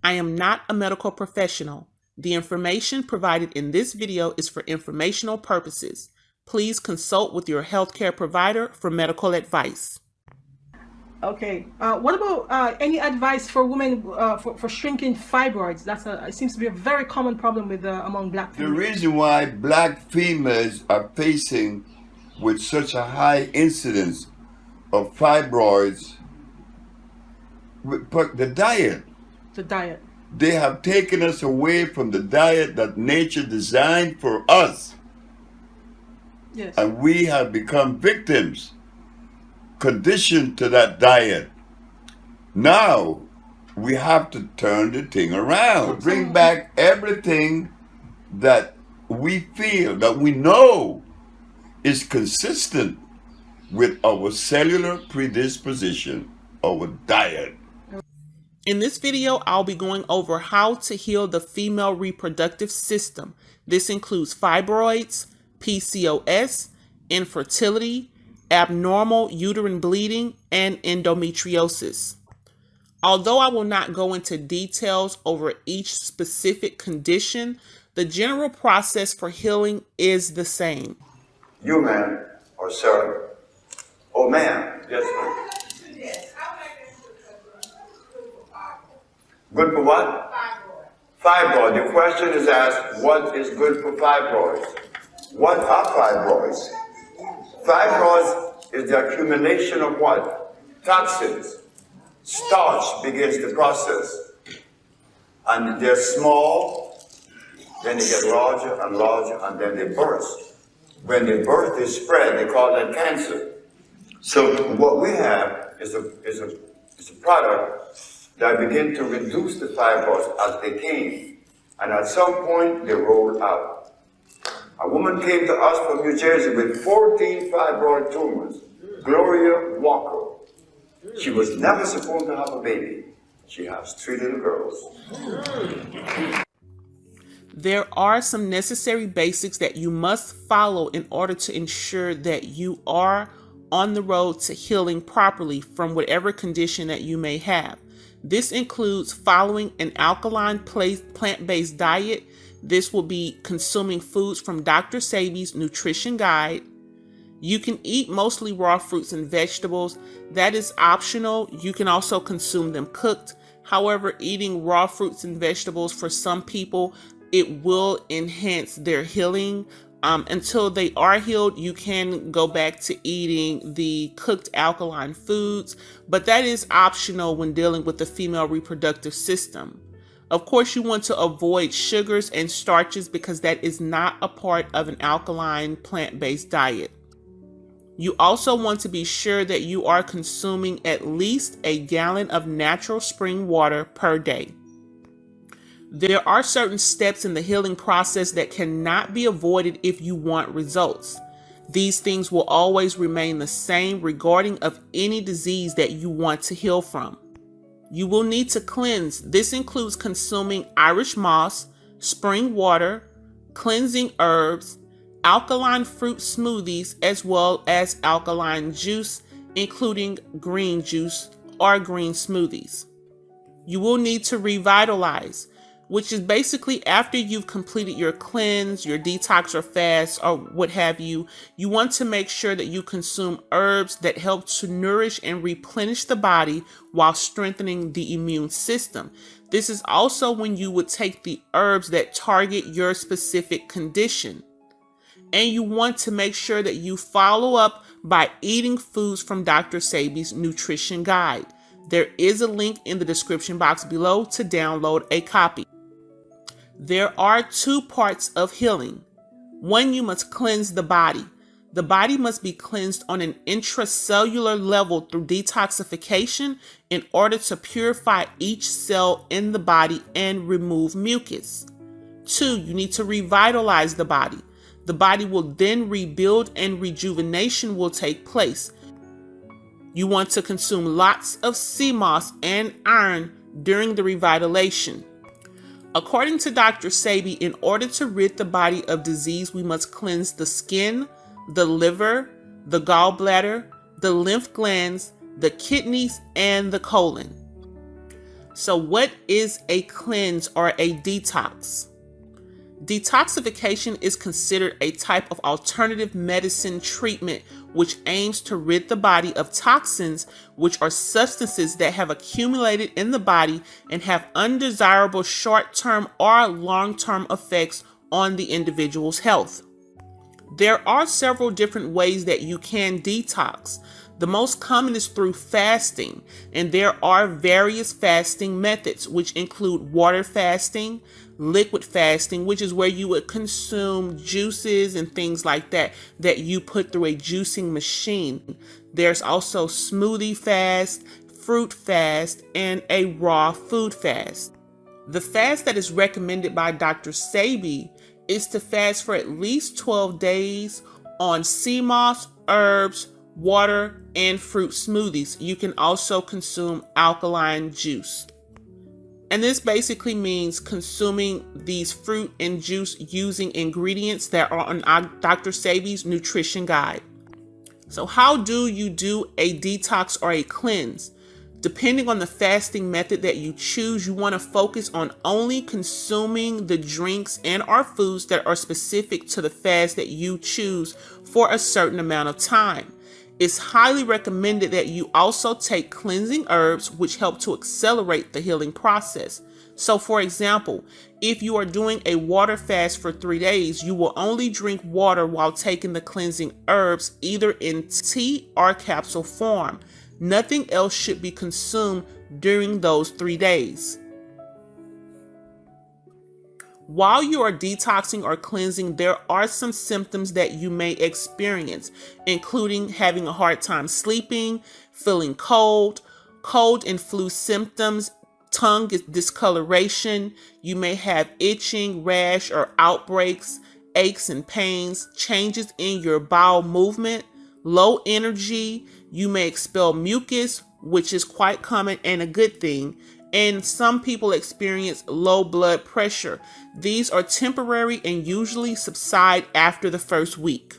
I am not a medical professional. The information provided in this video is for informational purposes. Please consult with your healthcare provider for medical advice. Okay. What about any advice for women for shrinking fibroids? It seems to be a very common problem with among black females. The reason why black females are facing with such a high incidence of fibroids, but the diet. The diet. They have taken us away from the diet that nature designed for us. Yes. And we have become victims, conditioned to that diet. Now we have to turn the thing around, bring back everything that we feel, that we know is consistent with our cellular predisposition, our diet. In this video, I'll be going over how to heal the female reproductive system. This includes fibroids, PCOS, infertility, abnormal uterine bleeding, and endometriosis. Although I will not go into details over each specific condition, the general process for healing is the same. You, ma'am, or sir, or ma'am, yes, ma'am. Good for what? Fibroid. The question is asked, what is good for fibroids? What are fibroids? Fibroids is the accumulation of what? Toxins. Starch begins the process. And they're small, then they get larger and larger, and then they burst. When they burst, they spread. They call that cancer. So what we have is a product that begin to reduce the fibroids as they came. And at some point, they rolled out. A woman came to us from New Jersey with 14 fibroid tumors, Gloria Walker. She was never supposed to have a baby. She has 3 little girls. There are some necessary basics that you must follow in order to ensure that you are on the road to healing properly from whatever condition that you may have. This includes following an alkaline plant-based diet. This will be consuming foods from Dr. Sebi's nutrition guide. You can eat mostly raw fruits and vegetables. That is optional. You can also consume them cooked. However, eating raw fruits and vegetables for some people, it will enhance their healing. Until they are healed, you can go back to eating the cooked alkaline foods, but that is optional when dealing with the female reproductive system. Of course, you want to avoid sugars and starches because that is not a part of an alkaline plant-based diet. You also want to be sure that you are consuming at least a gallon of natural spring water per day. There are certain steps in the healing process that cannot be avoided if you want results. These things will always remain the same regarding of any disease that you want to heal from. You will need to cleanse. This includes consuming Irish moss, spring water, cleansing herbs, alkaline fruit smoothies, as well as alkaline juice, including green juice or green smoothies. You will need to revitalize, which is basically after you've completed your cleanse, your detox or fast or what have you, you want to make sure that you consume herbs that help to nourish and replenish the body while strengthening the immune system. This is also when you would take the herbs that target your specific condition. And you want to make sure that you follow up by eating foods from Dr. Sebi's nutrition guide. There is a link in the description box below to download a copy. There are 2 parts of healing. 1, you must cleanse the body. The body must be cleansed on an intracellular level through detoxification in order to purify each cell in the body and remove mucus. 2, you need to revitalize the body. The body will then rebuild and rejuvenation will take place. You want to consume lots of sea moss and iron during the revitalization. According to Dr. Sebi, in order to rid the body of disease, we must cleanse the skin, the liver, the gallbladder, the lymph glands, the kidneys, and the colon. So what is a cleanse or a detox? Detoxification is considered a type of alternative medicine treatment which aims to rid the body of toxins, which are substances that have accumulated in the body and have undesirable short-term or long-term effects on the individual's health. There are several different ways that you can detox. The most common is through fasting, and there are various fasting methods, which include water fasting, liquid fasting, which is where you would consume juices and things like that you put through a juicing machine. There's also smoothie fast, fruit fast, and a raw food fast. The fast that is recommended by Dr. Sebi is to fast for at least 12 days on sea moss, herbs, water, and fruit smoothies. You can also consume alkaline juice. And this basically means consuming these fruit and juice using ingredients that are on Dr. Sebi's nutrition guide. So how do you do a detox or a cleanse? Depending on the fasting method that you choose, you want to focus on only consuming the drinks and or foods that are specific to the fast that you choose for a certain amount of time. It's highly recommended that you also take cleansing herbs, which help to accelerate the healing process. So for example, if you are doing a water fast for 3 days, you will only drink water while taking the cleansing herbs, either in tea or capsule form. Nothing else should be consumed during those 3 days. While you are detoxing or cleansing, there are some symptoms that you may experience, including having a hard time sleeping, feeling cold and flu symptoms, tongue discoloration. You may have itching, rash, or outbreaks, aches and pains, changes in your bowel movement, low energy. You may expel mucus, which is quite common and a good thing. And some people experience low blood pressure. These are temporary and usually subside after the first week.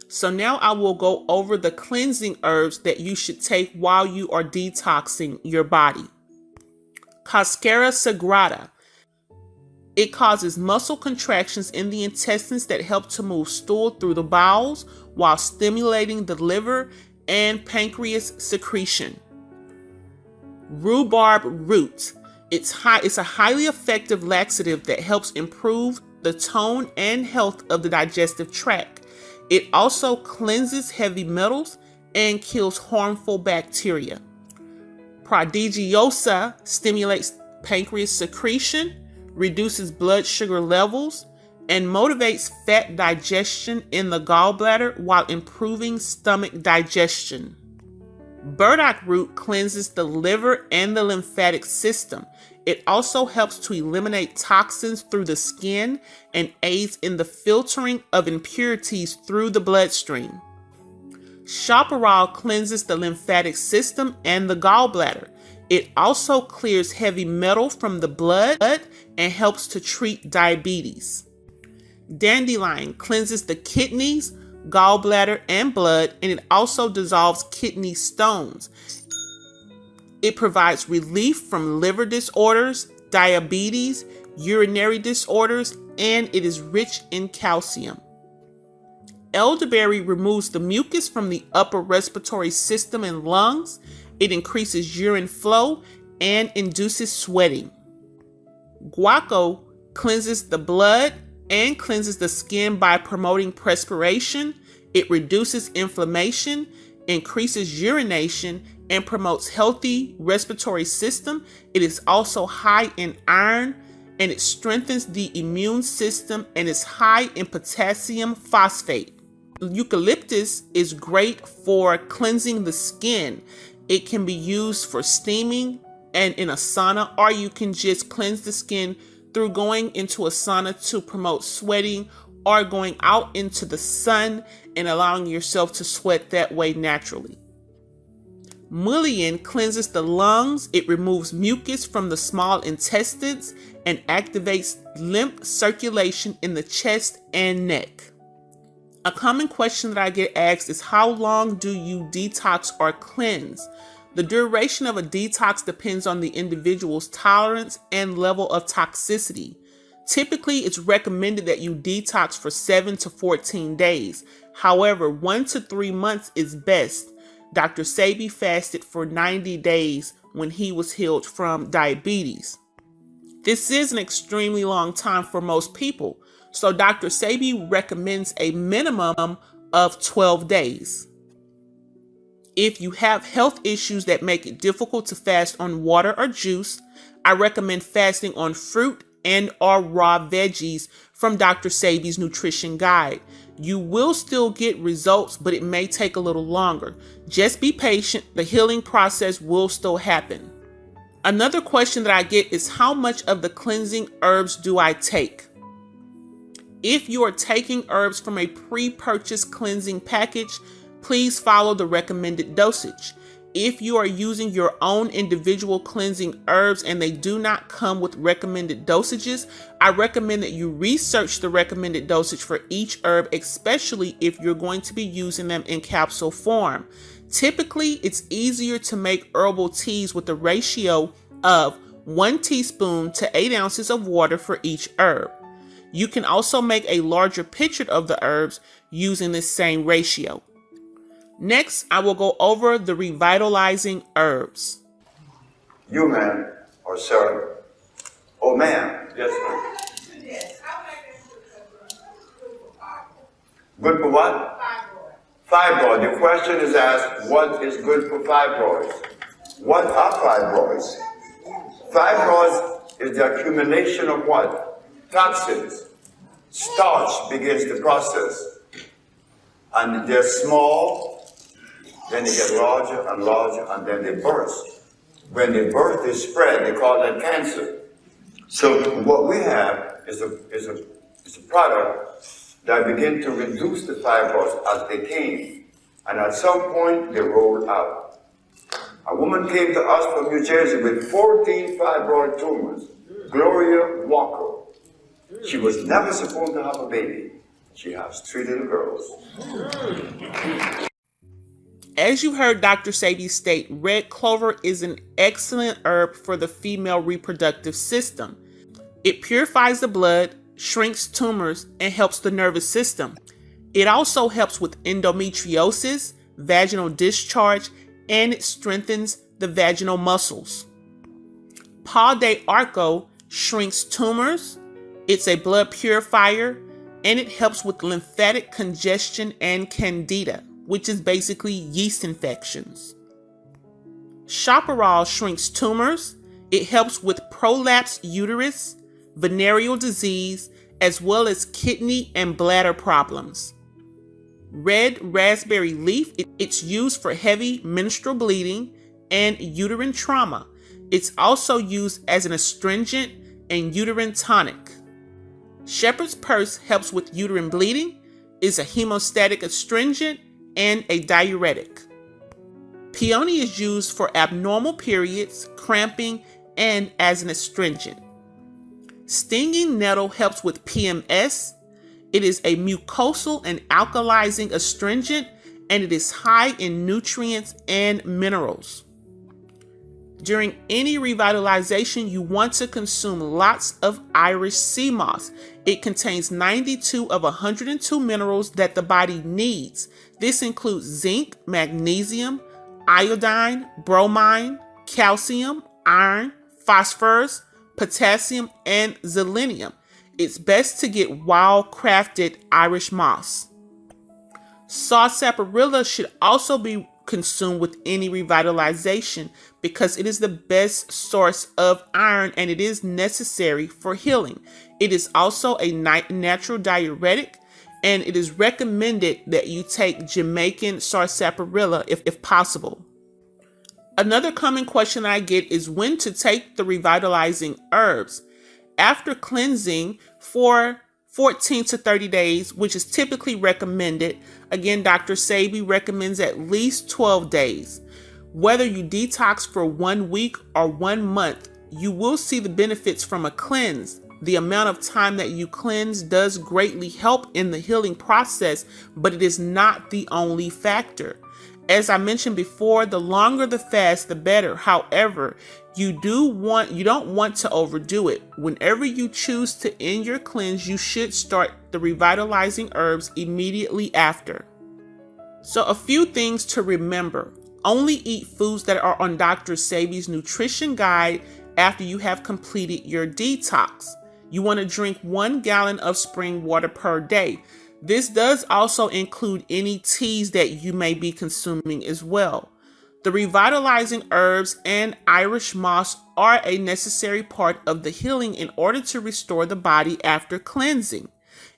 So now I will go over the cleansing herbs that you should take while you are detoxing your body. Cascara sagrada. It causes muscle contractions in the intestines that help to move stool through the bowels while stimulating the liver and pancreas secretion. Rhubarb root. It's a highly effective laxative that helps improve the tone and health of the digestive tract. It also cleanses heavy metals and kills harmful bacteria. Prodigiosa stimulates pancreas secretion, reduces blood sugar levels, and motivates fat digestion in the gallbladder while improving stomach digestion. Burdock root cleanses the liver and the lymphatic system. It also helps to eliminate toxins through the skin and aids in the filtering of impurities through the bloodstream. Chaparral cleanses the lymphatic system and the gallbladder. It also clears heavy metal from the blood and helps to treat diabetes. Dandelion cleanses the kidneys, gallbladder, and blood, and it also dissolves kidney stones. It provides relief from liver disorders, diabetes, urinary disorders, and it is rich in calcium. Elderberry removes the mucus from the upper respiratory system and lungs. It increases urine flow and induces sweating. Guaco cleanses the blood and cleanses the skin by promoting perspiration. It reduces inflammation, increases urination, and promotes healthy respiratory system. It is also high in iron, and it strengthens the immune system, and is high in potassium phosphate. Eucalyptus is great for cleansing the skin. It can be used for steaming and in a sauna, or you can just cleanse the skin through going into a sauna to promote sweating, or going out into the sun and allowing yourself to sweat that way naturally. Mullein cleanses the lungs. It removes mucus from the small intestines and activates lymph circulation in the chest and neck. A common question that I get asked is, how long do you detox or cleanse? The duration of a detox depends on the individual's tolerance and level of toxicity. Typically, it's recommended that you detox for 7 to 14 days. However, 1 to 3 months is best. Dr. Sebi fasted for 90 days when he was healed from diabetes. This is an extremely long time for most people, so Dr. Sebi recommends a minimum of 12 days. If you have health issues that make it difficult to fast on water or juice, I recommend fasting on fruit and or raw veggies from Dr. Sebi's nutrition guide. You will still get results, but it may take a little longer. Just be patient. The healing process will still happen. Another question that I get is, how much of the cleansing herbs do I take? If you are taking herbs from a pre-purchased cleansing package, please follow the recommended dosage. If you are using your own individual cleansing herbs and they do not come with recommended dosages, I recommend that you research the recommended dosage for each herb, especially if you're going to be using them in capsule form. Typically, it's easier to make herbal teas with a ratio of 1 teaspoon to 8 ounces of water for each herb. You can also make a larger pitcher of the herbs using this same ratio. Next, I will go over the revitalizing herbs. You, ma'am, or sir. Oh, ma'am. Yes, ma'am. Yes, I like that Good for what? Fibroid. The question is asked, what is good for fibroids? What are fibroids? Fibroids is the accumulation of what? Toxins. Starch begins the process. And they're small, then they get larger and larger, and then they burst. When they burst, they spread. They call that cancer. So what we have is a product that begin to reduce the fibroids as they came. And at some point, they rolled out. A woman came to us from New Jersey with 14 fibroid tumors. Gloria Walker. She was never supposed to have a baby. She has 3 little girls. As you heard Dr. Sebi state, red clover is an excellent herb for the female reproductive system. It purifies the blood, shrinks tumors, and helps the nervous system. It also helps with endometriosis, vaginal discharge, and it strengthens the vaginal muscles. Pau de Arco shrinks tumors, it's a blood purifier, and it helps with lymphatic congestion and candida, which is basically yeast infections. Chaparral shrinks tumors. It helps with prolapsed uterus, venereal disease, as well as kidney and bladder problems. Red raspberry leaf, it's used for heavy menstrual bleeding and uterine trauma. It's also used as an astringent and uterine tonic. Shepherd's purse helps with uterine bleeding, is a hemostatic astringent, and a diuretic. Peony is used for abnormal periods, cramping, and as an astringent. Stinging nettle helps with PMS. It is a mucosal and alkalizing astringent, and it is high in nutrients and minerals. During any revitalization, you want to consume lots of Irish sea moss. It contains 92 of 102 minerals that the body needs. This includes zinc, magnesium, iodine, bromine, calcium, iron, phosphorus, potassium, and selenium. It's best to get wild-crafted Irish moss. Sarsaparilla should also be consumed with any revitalization because it is the best source of iron and it is necessary for healing. It is also a natural diuretic, and it is recommended that you take Jamaican sarsaparilla if possible. Another common question I get is when to take the revitalizing herbs. After cleansing for 14 to 30 days, which is typically recommended. Again, Dr. Sebi recommends at least 12 days. Whether you detox for 1 week or 1 month, you will see the benefits from a cleanse. The amount of time that you cleanse does greatly help in the healing process, but it is not the only factor. As I mentioned before, the longer the fast, the better. However, you don't want to overdo it. Whenever you choose to end your cleanse, you should start the revitalizing herbs immediately after. So a few things to remember. Only eat foods that are on Dr. Sebi's nutrition guide after you have completed your detox. You want to drink 1 gallon of spring water per day. This does also include any teas that you may be consuming as well. The revitalizing herbs and Irish moss are a necessary part of the healing in order to restore the body after cleansing.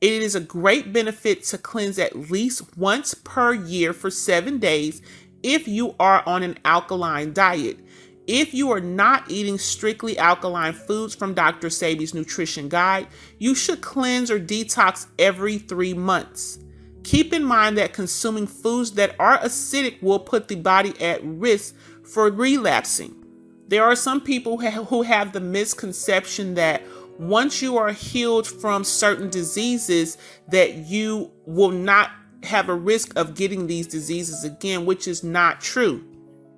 It is a great benefit to cleanse at least once per year for 7 days if you are on an alkaline diet. If you are not eating strictly alkaline foods from Dr. Sebi's nutrition guide, you should cleanse or detox every 3 months. Keep in mind that consuming foods that are acidic will put the body at risk for relapsing. There are some people who have the misconception that once you are healed from certain diseases, that you will not have a risk of getting these diseases again, which is not true.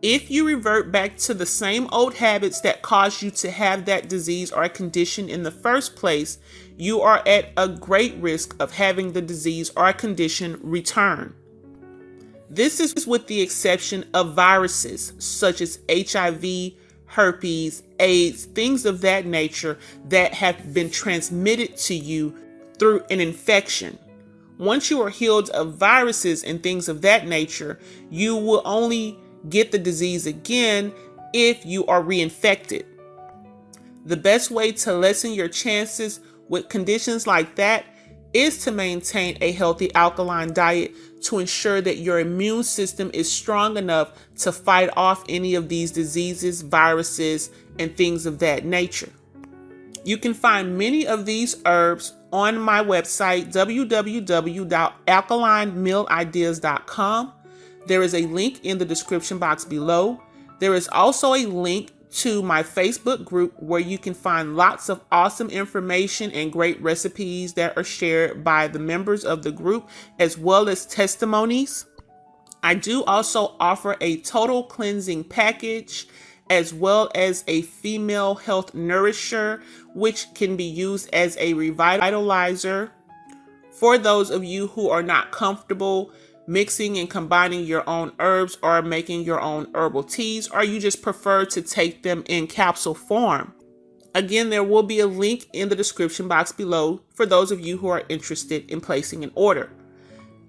If you revert back to the same old habits that caused you to have that disease or condition in the first place, you are at a great risk of having the disease or condition return. This is with the exception of viruses such as HIV, herpes, AIDS, things of that nature that have been transmitted to you through an infection. Once you are healed of viruses and things of that nature, you will only get the disease again if you are reinfected. The best way to lessen your chances with conditions like that is to maintain a healthy alkaline diet to ensure that your immune system is strong enough to fight off any of these diseases, viruses, and things of that nature. You can find many of these herbs on my website, www.alkalinemealideas.com. There is a link in the description box below. There is also a link to my Facebook group where you can find lots of awesome information and great recipes that are shared by the members of the group, as well as testimonies. I do also offer a total cleansing package, as well as a female health nourisher, which can be used as a revitalizer. For those of you who are not comfortable mixing and combining your own herbs or making your own herbal teas, or you just prefer to take them in capsule form. Again, there will be a link in the description box below for those of you who are interested in placing an order.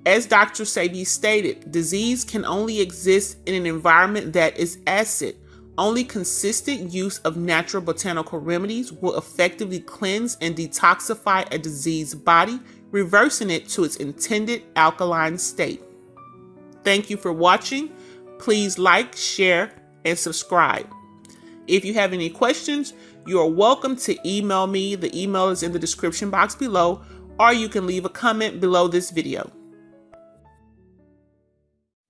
As Dr. Sebi stated, disease can only exist in an environment that is acid. Only consistent use of natural botanical remedies will effectively cleanse and detoxify a diseased body, reversing it to its intended alkaline state. Thank you for watching. Please like, share, and subscribe. If you have any questions, you are welcome to email me. The email is in the description box below, or you can leave a comment below this video.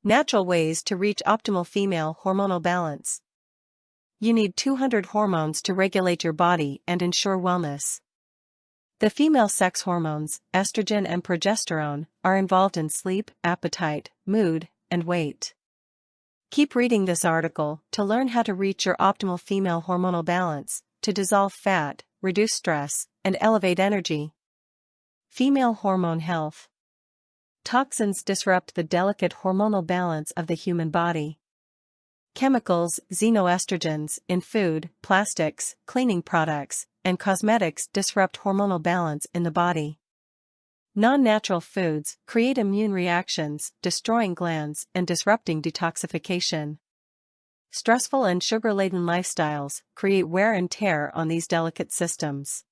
Natural ways to reach optimal female hormonal balance. You need 200 hormones to regulate your body and ensure wellness. The female sex hormones, estrogen and progesterone, are involved in sleep, appetite, mood, and weight. Keep reading this article to learn how to reach your optimal female hormonal balance, to dissolve fat, reduce stress, and elevate energy. Female hormone health. Toxins disrupt the delicate hormonal balance of the human body. Chemicals, xenoestrogens, in food, plastics, cleaning products, and cosmetics disrupt hormonal balance in the body. Non-natural foods create immune reactions, destroying glands and disrupting detoxification. Stressful and sugar-laden lifestyles create wear and tear on these delicate systems.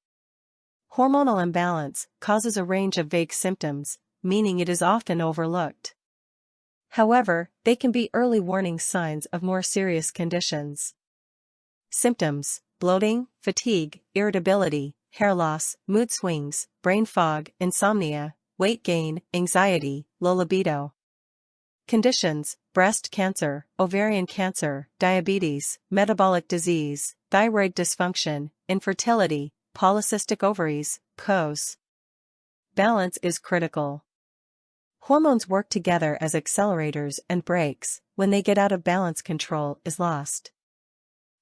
Hormonal imbalance causes a range of vague symptoms, meaning it is often overlooked. However, they can be early warning signs of more serious conditions. Symptoms: bloating, fatigue, irritability, hair loss, mood swings, brain fog, insomnia, weight gain, anxiety, low libido. Conditions: breast cancer, ovarian cancer, diabetes, metabolic disease, thyroid dysfunction, infertility, polycystic ovaries, PCOS. Balance is critical. Hormones work together as accelerators and brakes. When they get out of balance, control is lost.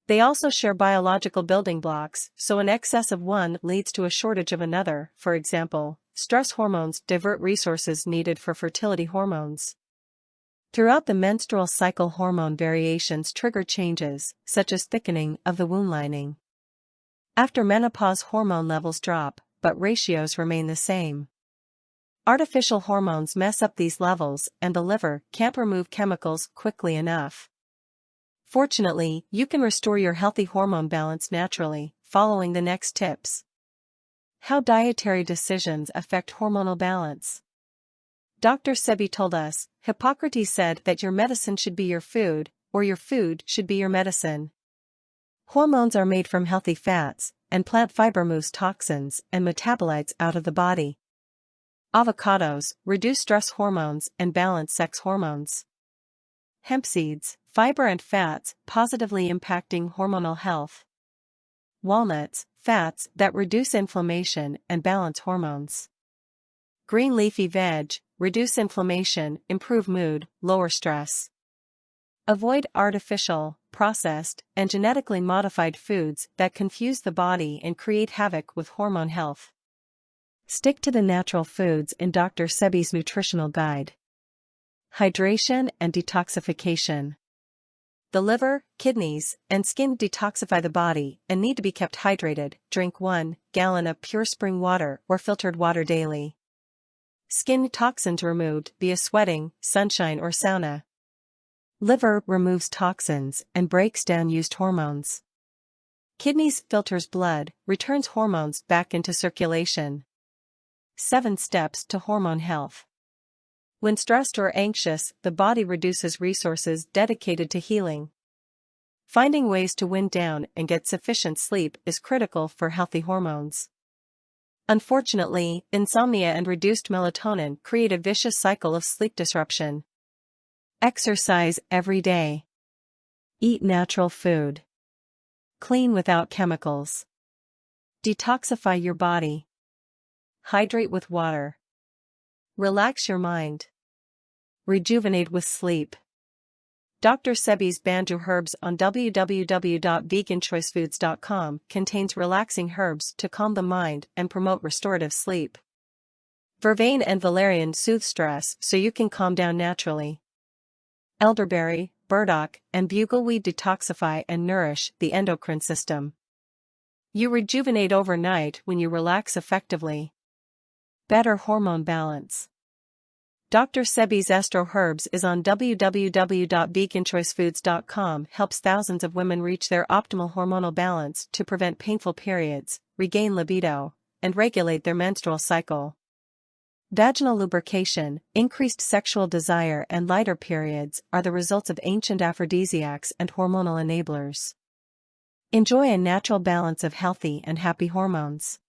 They also share biological building blocks, so an excess of one leads to a shortage of another. For example, stress hormones divert resources needed for fertility hormones. Throughout the menstrual cycle, hormone variations trigger changes, such as thickening of the womb lining. After menopause, hormone levels drop, but ratios remain the same. Artificial hormones mess up these levels, and the liver can't remove chemicals quickly enough. Fortunately, you can restore your healthy hormone balance naturally, following the next tips. How dietary decisions affect hormonal balance. Dr. Sebi told us, Hippocrates said that your medicine should be your food, or your food should be your medicine. Hormones are made from healthy fats, and plant fiber moves toxins and metabolites out of the body. Avocados reduce stress hormones and balance sex hormones. Hemp seeds, fiber and fats positively impacting hormonal health. Walnuts, fats that reduce inflammation and balance hormones. Green leafy veg, reduce inflammation, improve mood, lower stress. Avoid artificial, processed, and genetically modified foods that confuse the body and create havoc with hormone health. Stick to the natural foods in Dr. Sebi's nutritional guide. Hydration and detoxification. The liver, kidneys, and skin detoxify the body and need to be kept hydrated. Drink 1 gallon of pure spring water or filtered water daily. Skin toxins removed via sweating, sunshine, or sauna. Liver removes toxins and breaks down used hormones. Kidneys filters blood, returns hormones back into circulation. 7 steps to hormone health. When stressed or anxious, the body reduces resources dedicated to healing. Finding ways to wind down and get sufficient sleep is critical for healthy hormones. Unfortunately, insomnia and reduced melatonin create a vicious cycle of sleep disruption. Exercise every day. Eat natural food. Clean without chemicals. Detoxify your body. Hydrate with water. Relax your mind. Rejuvenate with sleep. Dr. Sebi's Banjo herbs on www.veganchoicefoods.com contains relaxing herbs to calm the mind and promote restorative sleep. Vervain and valerian soothe stress so you can calm down naturally. Elderberry, burdock, and bugleweed detoxify and nourish the endocrine system. You rejuvenate overnight when you relax effectively. Better hormone balance. Dr. Sebi's Estro Herbs is on www.veganchoicefoods.com, helps thousands of women reach their optimal hormonal balance to prevent painful periods, regain libido, and regulate their menstrual cycle. Vaginal lubrication, increased sexual desire, and lighter periods are the results of ancient aphrodisiacs and hormonal enablers. Enjoy a natural balance of healthy and happy hormones.